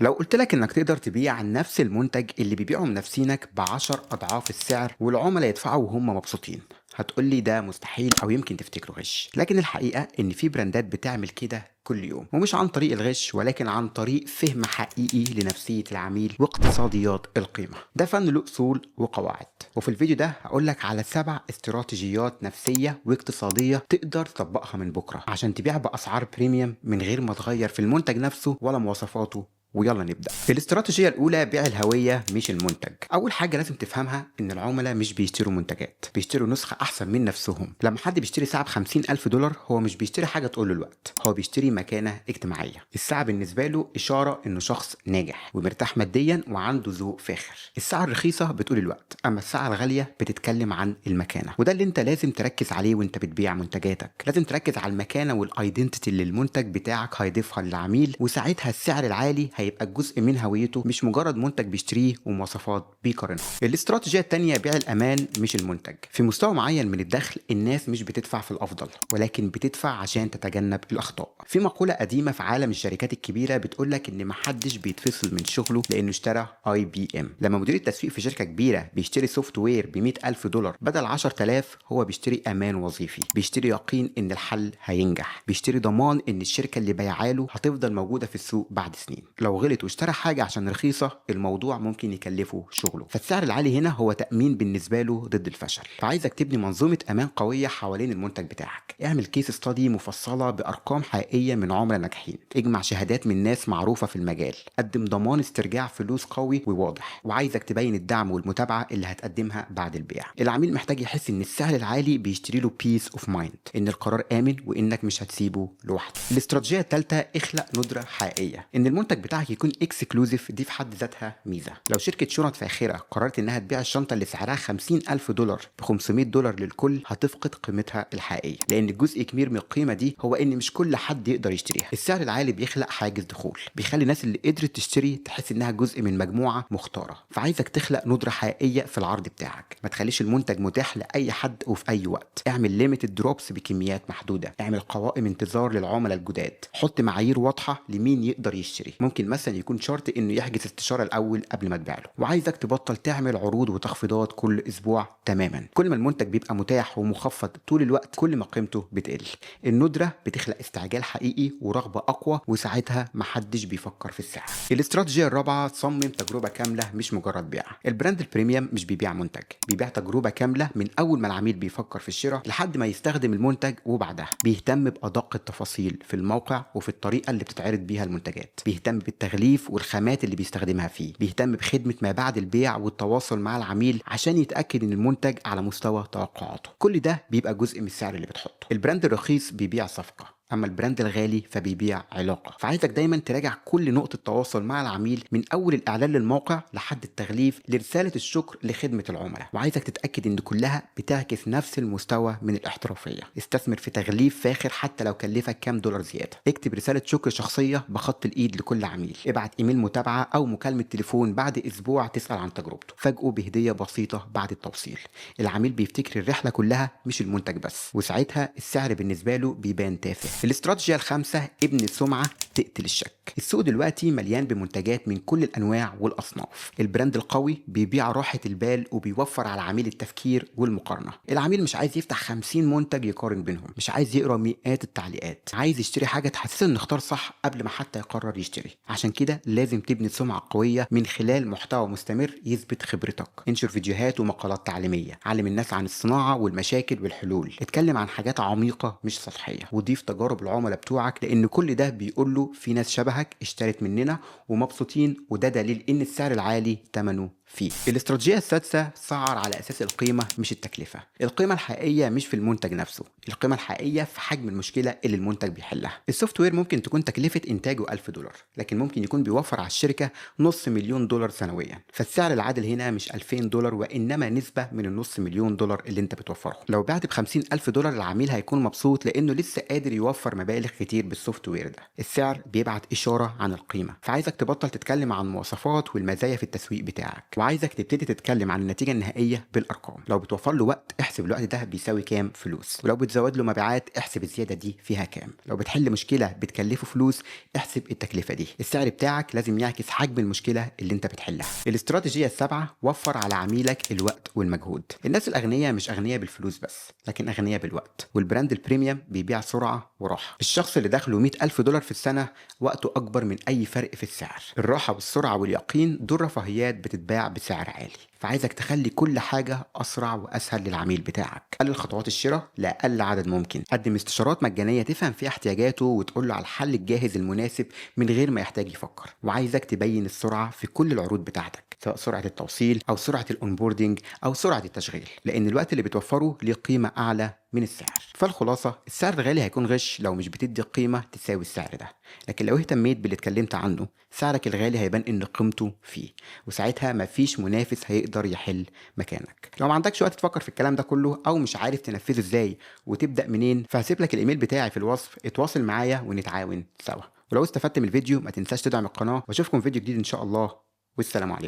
لو قلت لك انك تقدر تبيع نفس المنتج اللي بيبيعه منافسينك بعشر اضعاف السعر والعملاء يدفعوا وهم مبسوطين، هتقولي ده مستحيل او يمكن تفتكره غش. لكن الحقيقة ان في براندات بتعمل كده كل يوم، ومش عن طريق الغش ولكن عن طريق فهم حقيقي لنفسية العميل واقتصاديات القيمة. ده فن له اصول وقواعد، وفي الفيديو ده هقولك على 7 استراتيجيات نفسية واقتصادية تقدر تطبقها من بكرة عشان تبيع بأسعار بريميوم من غير ما تغير في المنتج نفسه ولا مواصفاته. ويلا نبدأ. الاستراتيجية الأولى بيع الهوية مش المنتج. أول حاجة لازم تفهمها إن العملاء مش بيشتروا منتجات، بيشتروا نسخة أحسن من نفسهم. لما حد بيشتري ساعة ب50,000 دولار هو مش بيشتري حاجة تقول له الوقت، هو بيشتري مكانة اجتماعية. الساعة بالنسبة له إشارة إنه شخص ناجح ومرتاح ماديا وعنده ذوق فاخر. الساعة الرخيصة بتقول الوقت، أما الساعة الغالية بتتكلم عن المكانة، وده اللي أنت لازم تركز عليه وأنت بتبيع منتجاتك. لازم تركز على المكانة والايدنتيتي اللي المنتج بتاعك هيضيفها للعميل، وساعتها السعر العالي هيبقى جزء من هويته مش مجرد منتج بيشتريه ومواصفات بيقارنها. الاستراتيجيه الثانيه بيع الامان مش المنتج. في مستوى معين من الدخل الناس مش بتدفع في الافضل ولكن بتدفع عشان تتجنب الاخطاء. في مقوله قديمه في عالم الشركات الكبيره بتقولك ان محدش بيتفصل من شغله لانه اشترى IBM. لما مدير التسويق في شركه كبيره بيشتري سوفت وير ب100,000 دولار بدل 10,000، هو بيشتري امان وظيفي، بيشتري يقين ان الحل هينجح، بيشتري ضمان ان الشركه اللي بيعاله هتفضل موجوده في السوق بعد سنين. لو غلط واشترى حاجه عشان رخيصه الموضوع ممكن يكلفه شغله. فالسعر العالي هنا هو تامين بالنسبه له ضد الفشل. فعايزك تبني منظومه امان قويه حوالين المنتج بتاعك. اعمل كيس ستادي مفصله بارقام حقيقيه من عملاء ناجحين، اجمع شهادات من ناس معروفه في المجال، قدم ضمان استرجاع فلوس قوي وواضح، وعايزك تبين الدعم والمتابعه اللي هتقدمها بعد البيع. العميل محتاج يحس ان السعر العالي بيشتري له بيس اوف مايند، ان القرار امن وانك مش هتسيبه لوحده. الاستراتيجيه الثالثه اخلق ندره حقيقيه. ان المنتج بتاعك يكون اكسكلوزيف دي في حد ذاتها ميزه. لو شركه شنط فاخره قررت انها تبيع الشنطه اللي سعرها 50,000 دولار ب 500 دولار للكل، هتفقد قيمتها الحقيقيه، لان جزء كبير من القيمه دي هو ان مش كل حد يقدر يشتريها. السعر العالي بيخلق حاجز دخول، بيخلي الناس اللي قدرت تشتري تحس انها جزء من مجموعه مختاره. فعايزك تخلق ندره حقيقيه في العرض بتاعك، ما تخليش المنتج متاح لاي حد وفي اي وقت. اعمل ليميتد دروبس بكميات محدوده، اعمل قوائم انتظار للعملاء الجداد، حط معايير واضحه لمين يقدر يشتري. ممكن مثلا يكون شرط انه يحجز استشاره الاول قبل ما تبيع له. وعايزك تبطل تعمل عروض وتخفيضات كل اسبوع تماما. كل ما المنتج بيبقى متاح ومخفض طول الوقت كل ما قيمته بتقل. الندره بتخلق استعجال حقيقي ورغبه اقوى، وساعتها محدش بيفكر في السعر. الاستراتيجيه الرابعه صمم تجربه كامله مش مجرد بيع. البراند البريميوم مش بيبيع منتج، بيبيع تجربه كامله من اول ما العميل بيفكر في الشراء لحد ما يستخدم المنتج، وبعدها بيهتم بادق التفاصيل في الموقع وفي الطريقه اللي بتتعرض بيها المنتجات، بيهتم بالتغليف والخامات اللي بيستخدمها فيه، بيهتم بخدمه ما بعد البيع والتواصل مع العميل عشان يتاكد ان المنتج على مستوى توقعاته. كل ده بيبقى جزء من السعر اللي بتحطه. البراند الرخيص بيبيع صفقه، اما البراند الغالي فبيبيع علاقه. فعايزك دايما تراجع كل نقطه تواصل مع العميل، من اول الاعلان للموقع لحد التغليف لرساله الشكر لخدمه العملاء، وعايزك تتاكد ان كلها بتعكس نفس المستوى من الاحترافيه. استثمر في تغليف فاخر حتى لو كلفك كام دولار زياده. اكتب رساله شكر شخصيه بخط الايد لكل عميل، ابعت ايميل متابعه او مكالمه تليفون بعد اسبوع تسال عن تجربته، فاجئه بهديه بسيطه بعد التوصيل. العميل بيفتكر الرحله كلها مش المنتج بس، وساعتها السعر بالنسبه له بيبان تافه. الاستراتيجيه الخامسه ابني سمعه تقتل الشك. السوق دلوقتي مليان بمنتجات من كل الانواع والاصناف. البراند القوي بيبيع راحه البال وبيوفر على العميل التفكير والمقارنه. العميل مش عايز يفتح 50 منتج يقارن بينهم، مش عايز يقرا مئات التعليقات، عايز يشتري حاجه تحسسه انه اختار صح قبل ما حتى يقرر يشتري. عشان كده لازم تبني سمعه قويه من خلال محتوى مستمر يثبت خبرتك. انشر فيديوهات ومقالات تعليميه، علم الناس عن الصناعه والمشاكل والحلول، اتكلم عن حاجات عميقه مش سطحيه، وضيف تجارب العملاء بتوعك، لان كل ده بيقول له في ناس شبهك اشترت مننا ومبسوطين، وده دليل ان السعر العالي ثمنه فيه. الاستراتيجيه السادسه سعر على اساس القيمه مش التكلفه. القيمه الحقيقيه مش في المنتج نفسه، القيمه الحقيقيه في حجم المشكله اللي المنتج بيحلها. السوفت وير ممكن تكون تكلفه انتاجه 1000 دولار، لكن ممكن يكون بيوفر على الشركه نص مليون دولار سنويا. فالسعر العادل هنا مش 2000 دولار، وانما نسبه من النص مليون دولار اللي انت بتوفره. لو بعت ب 50,000 دولار العميل هيكون مبسوط لانه لسه قادر يوفر مبالغ كتير بالسوفت وير ده. السعر بيبعت اشاره عن القيمه. فعايزك تبطل تتكلم عن المواصفات والمزايا في التسويق بتاعك، وعايزك تبتدي تتكلم عن النتيجة النهائية بالأرقام. لو بتوفر له وقت احسب الوقت ده بيساوي كام فلوس، ولو بتزود له مبيعات احسب الزيادة دي فيها كام، لو بتحل مشكلة بتكلفه فلوس احسب التكلفة دي. السعر بتاعك لازم يعكس حجم المشكلة اللي انت بتحلها. الاستراتيجية السابعة: وفر على عميلك الوقت والمجهود. الناس الأغنياء مش أغنياء بالفلوس بس، لكن أغنياء بالوقت، والبراند البريميوم بيبيع سرعة وراحة. الشخص اللي دخله $100,000 في السنة وقته أكبر من أي فرق في السعر. الراحة والسرعة واليقين دول رفاهيات بتتباع بسعر عالي، فعايزك تخلي كل حاجة أسرع وأسهل للعميل بتاعك. قلل خطوات الشراء لأقل عدد ممكن. قدم استشارات مجانية تفهم فيها احتياجاته وتقول له على الحل الجاهز المناسب من غير ما يحتاج يفكر. وعايزك تبين السرعة في كل العروض بتاعتك، سواء سرعة التوصيل أو سرعة الأونبوردينج أو سرعة التشغيل، لأن الوقت اللي بتوفره ليه قيمة أعلى من السعر. فالخلاصة: السعر الغالي هيكون غش لو مش بتدي قيمة تساوي السعر ده، لكن لو اهتميت باللي اتكلمت عنه سعرك الغالي هيبان ان قيمته فيه، وساعتها مفيش منافس هيقدر يحل مكانك. لو ما عندكش وقت تفكر في الكلام ده كله او مش عارف تنفذه ازاي وتبدأ منين، فهسيب لك الايميل بتاعي في الوصف، اتواصل معايا ونتعاون سوا. ولو استفدت من الفيديو ما تنساش تدعم القناة، واشوفكم في فيديو جديد ان شاء الله، والسلام عليكم.